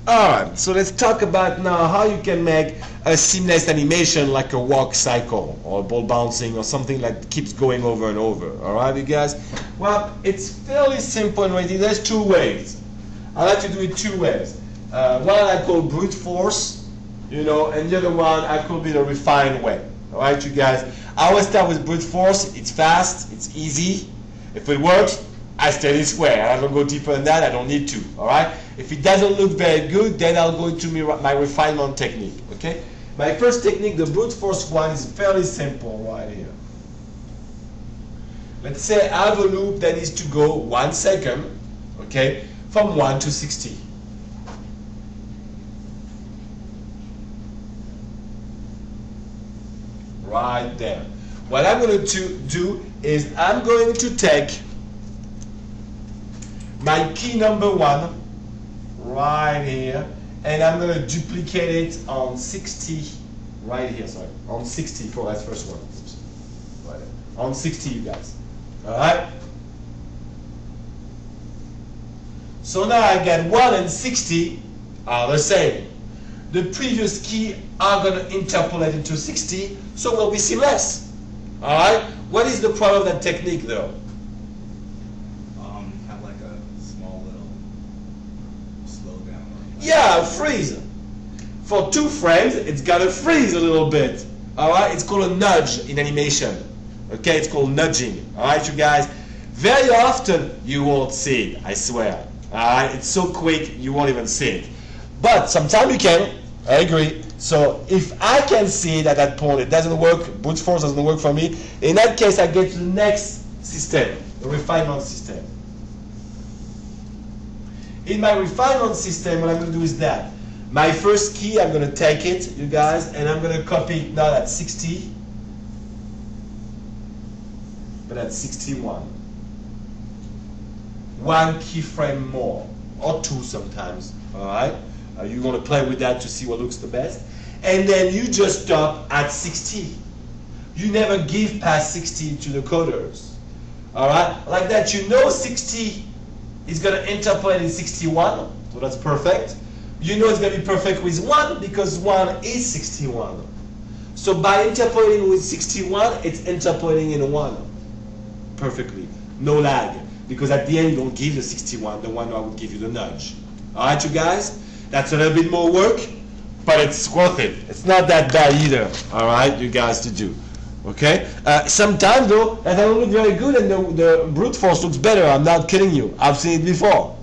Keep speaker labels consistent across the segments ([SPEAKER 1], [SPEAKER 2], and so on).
[SPEAKER 1] Alright, so let's talk about now how you can make a seamless animation like a walk cycle or a ball bouncing or something that keeps going over and over. Alright, you guys? Well, it's fairly simple and ready. There's two ways. I like to do it two ways. One I call brute force, you know, and the other one I call it a refined way. Alright, you guys? I always start with brute force. It's fast, it's easy. If it works, I stay this way. I don't go deeper than that. I don't need to. Alright? If it doesn't look very good, then I'll go into my refinement technique. Okay? My first technique, the brute force one, is fairly simple right here. Let's say I have a loop that needs to go 1 second, okay, from 1 to 60. Right there. What I'm going to do is I'm going to take my key number 1 right here, and I'm going to duplicate it on 60 right here, sorry, on 60 for that first one. Right there. On 60, you guys. Alright? So now I get 1 and 60 are the same. The previous key are going to interpolate into 60, so will be seamless. Alright? What is the problem of that technique though?
[SPEAKER 2] Have like a small little slowdown.
[SPEAKER 1] Yeah, freeze. For 2 frames, it's got to freeze a little bit. Alright? It's called a nudge in animation. Okay? It's called nudging. Alright, you guys? Very often, you won't see it, I swear. Alright? It's so quick, you won't even see it. But sometimes you can. I agree. So if I can see it at that point, it doesn't work, brute force doesn't work for me, in that case I get to the next system, the refinement system. In my refinement system, what I'm going to do is that. My first key, I'm going to take it, you guys, and I'm going to copy it not at 60, but at 61. 1 keyframe more, or 2 sometimes, alright? You're going to play with that to see what looks the best. And then you just stop at 60. You never give past 60 to the coders. Alright? Like that, you know 60 is going to interpolate in 61. So that's perfect. You know it's going to be perfect with 1 because 1 is 61. So by interpolating with 61, it's interpolating in 1. Perfectly. No lag. Because at the end, you don't give the 61, the one I would give you the nudge. Alright, you guys? That's a little bit more work, but it's worth it. It's not that bad either, all right, you guys, to do. Okay? Sometimes, though, that don't look very good and the brute force looks better. I'm not kidding you. I've seen it before.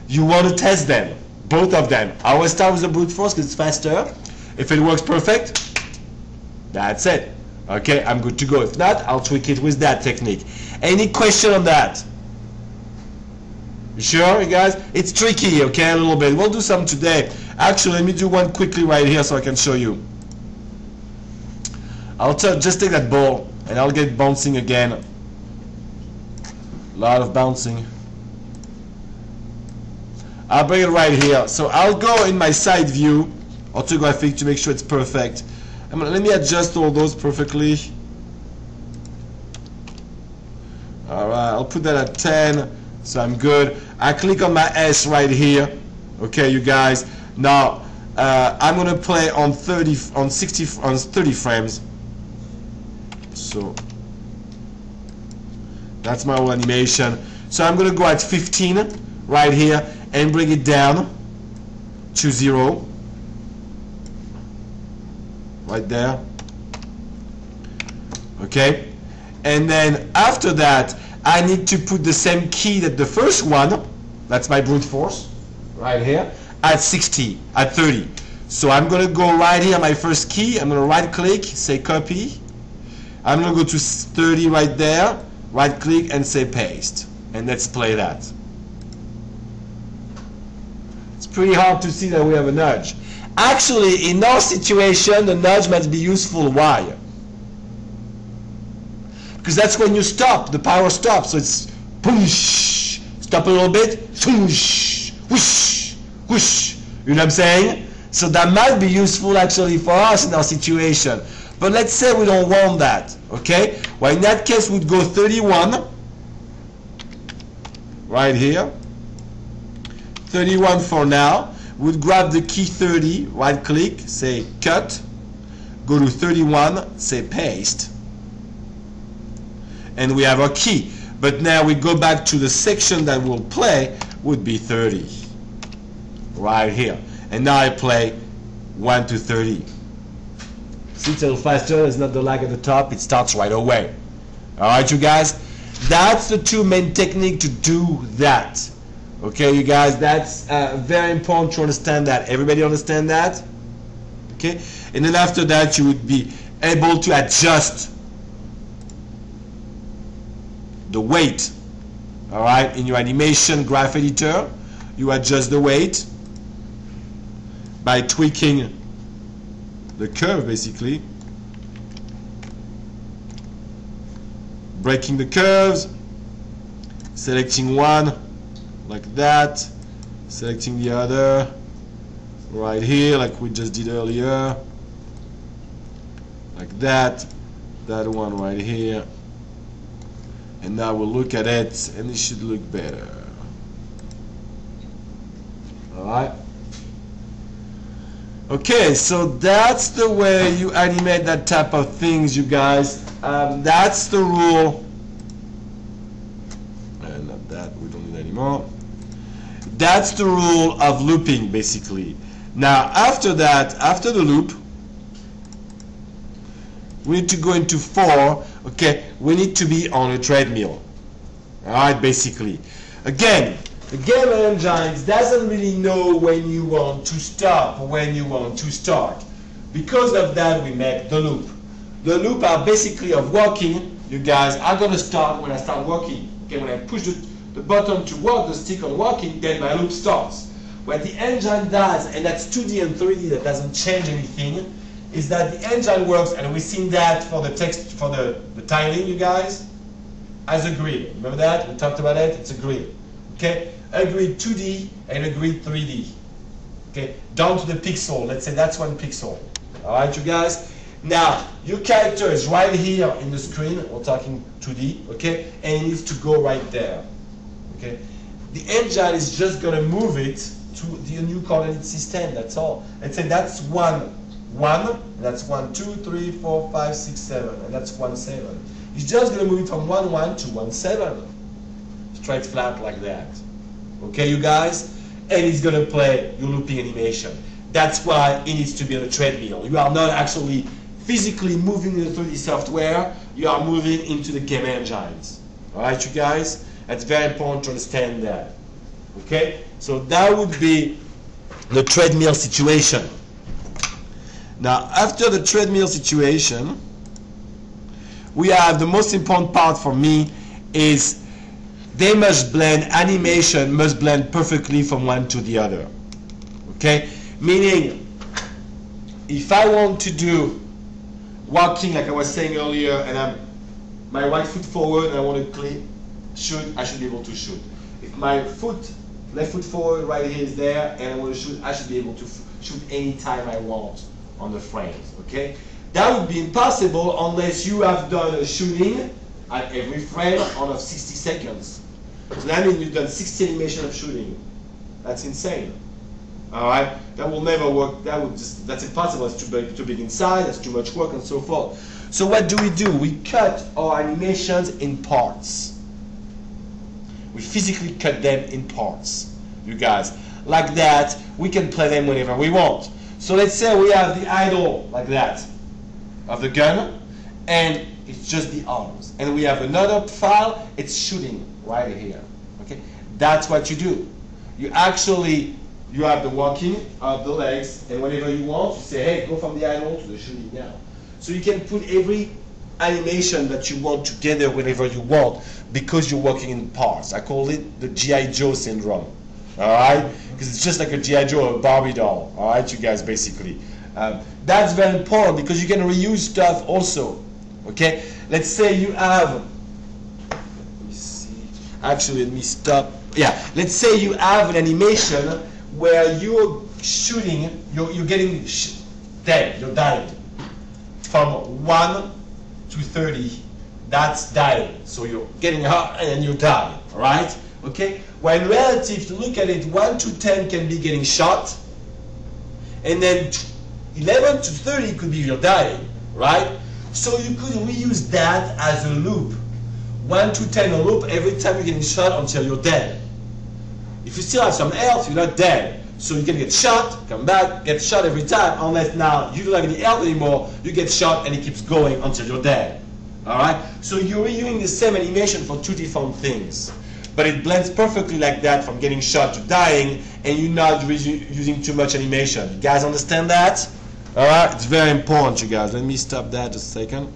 [SPEAKER 1] You want to test them, both of them. I always start with the brute force because it's faster. If it works perfect, that's it. Okay, I'm good to go. If not, I'll tweak it with that technique. Any question on that? You sure, you guys? It's tricky, okay, a little bit. We'll do some today. Actually, let me do one quickly right here so I can show you. I'll just take that ball and I'll get bouncing again. A lot of bouncing. I'll bring it right here. So I'll go in my side view, orthographic, to make sure it's perfect. Let me adjust all those perfectly. Alright, I'll put that at 10. So I'm good. I click on my S right here. Okay, you guys. Now I'm gonna play on 30 frames. So that's my whole animation. So I'm gonna go at 15 right here and bring it down to 0. Right there. Okay. And then after that, I need to put the same key that the first one, that's my brute force, right here, at 60, at 30. So I'm going to go right here, my first key, I'm going to right click, say copy. I'm going to go to 30 right there, right click and say paste. And let's play that. It's pretty hard to see that we have a nudge. Actually, in our situation, the nudge might be useful. Why? Because that's when you stop, the power stops. So it's push, stop a little bit, whoosh, whoosh, whoosh. You know what I'm saying? So that might be useful actually for us in our situation. But let's say we don't want that, okay? Well, in that case, we'd go 31, right here. 31 for now. would grab the key 30, right click, say cut, go to 31, say paste, and we have our key. But now we go back to the section that we'll play would be 30, right here. And now I play 1 to 30. See, it's a little faster, there's not the lag at the top, it starts right away. Alright, you guys? That's the two main techniques to do that. Okay, you guys, that's very important to understand that. Everybody understand that? Okay? And then after that, you would be able to adjust the weight. Alright, in your animation graph editor, you adjust the weight by tweaking the curve, basically. Breaking the curves, selecting one like that, selecting the other right here like we just did earlier, like that, that one right here, and now we'll look at it and it should look better. Alright. Okay, so that's the way you animate that type of things, you guys. That's the rule. And not that, we don't need that anymore. That's the rule of looping, basically. Now, after that, after the loop, we need to go into 4. Okay, we need to be on a treadmill. Alright, basically. Again, the game engine doesn't really know when you want to stop or when you want to start. Because of that, we make the loop. The loop are basically of walking. You guys are going to start when I start walking. Okay, when I push the button to walk, the stick on walking, then my loop starts. What the engine does, and that's 2D and 3D, that doesn't change anything, is that the engine works, and we've seen that for the text, for the tiling, you guys, as a grid. Remember that? We talked about it? It's a grid. Okay? A grid 2D and a grid 3D. Okay? Down to the pixel. Let's say that's 1 pixel. Alright, you guys? Now, your character is right here in the screen. We're talking 2D, okay? And it needs to go right there, okay? The engine is just going to move it to the new coordinate system, that's all. Let's say that's 1, 1, that's 1, 2, 3, 4, 5, 6, 7, and that's 1, 7. It's just going to move it from 1, 1 to 1, 7. Straight flat like that. Okay, you guys? And it's going to play your looping animation. That's why it needs to be on a treadmill. You are not actually physically moving in the 3D software, you are moving into the game engines. Alright, you guys? That's very important to understand that. Okay? So that would be the treadmill situation. Now, after the treadmill situation, we have the most important part for me is they must blend, animation must blend perfectly from one to the other. Okay? Meaning, if I want to do walking like I was saying earlier, and I'm my right foot forward and I want to shoot, I should be able to shoot. If my left foot forward right here is there and I want to shoot, I should be able to shoot anytime I want on the frames, okay? That would be impossible unless you have done a shooting at every frame of 60 seconds. So that means you've done 60 animation of shooting. That's insane. Alright, that will never work. That's impossible. It's too big inside, that's too much work, and so forth. So what do? We cut our animations in parts. We physically cut them in parts, you guys. Like that, we can play them whenever we want. So let's say we have the idle like that of the gun, and it's just the arms. And we have another file, it's shooting right here. Okay, that's what you do. You have the walking of the legs, and whenever you want, you say, hey, go from the idle to the shooting now. So you can put every animation that you want together whenever you want, because you're working in parts. I call it the G.I. Joe syndrome. Alright? Because it's just like a G.I. Joe or a Barbie doll. Alright, you guys, basically. That's very important because you can reuse stuff also. Okay? Let's say you have, let me see. Actually, let me stop. Yeah, let's say you have an animation where you're shooting, you're getting dead, you're dying. From 1 to 30, that's dying. So you're getting hurt and then you die, alright? Okay? When relative, to look at it, 1 to 10 can be getting shot, and then 11 to 30 could be you're dying, right? So you could reuse that as a loop. 1 to 10 a loop every time you're getting shot until you're dead. If you still have some health, you're not dead. So you can get shot, come back, get shot every time, unless now you don't have any health anymore, you get shot and it keeps going until you're dead. Alright? So you're reusing the same animation for two different things. But it blends perfectly like that from getting shot to dying, and you're not using too much animation. You guys understand that? Alright? It's very important, you guys. Let me stop that just a second.